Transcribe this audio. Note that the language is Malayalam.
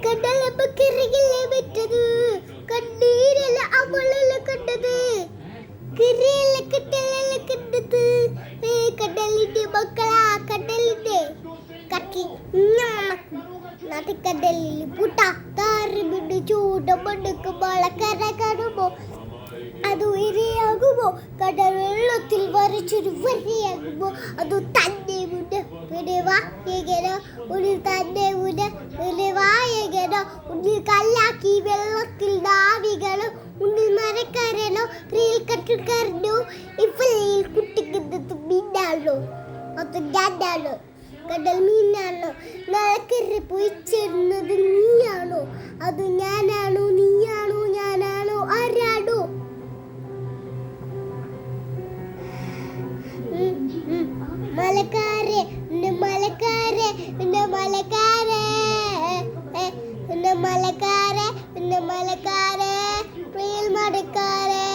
കടലമ്മ കിറകില്ലേ വെച്ചത് കണ്ണീരല്ല അവളല്ല കണ്ടത് കിറിയല്ല കിട്ടലല്ല കണ്ടത് കടലിന്റെ മക്കളാ കടലിന്റെ കക്കി നദിക്കടലിൽ പുട്ട താറിമിട്ട് ചൂടമണ്ണുക്ക് മഴ കര കാണുമ്പോ അത് ഇരയാകുമോ കടൽ വെള്ളത്തിൽ വരച്ചൊരു വരയാകുമോ അത് തന്നെ മുന്നേ ഒരു തന്നെ മുന്നേ വായകനോ ഉള്ളിൽ കല്ലാക്കി വെള്ളത്തിൽ നാവികളോ ഉള്ളിൽ മരക്കാരനോ റീൽ കട്ടുകാരനോ ഇവയിൽ കുട്ടിക്കുന്നത് മീനാണോ അത് ഞാനാണോ കടൽ മീനാണോ നളക്കര പോയി ചേരുന്നത് നീയാണോ അത് ഞാനാണോ നീയാണോ ഞാനാണോ ആരാണോ മലക്കാരെ മലക്കാരെ മലക്കാരെ മലക്കാരെ മലക്കാരെ പ്രിയൽ മടക്കാരെ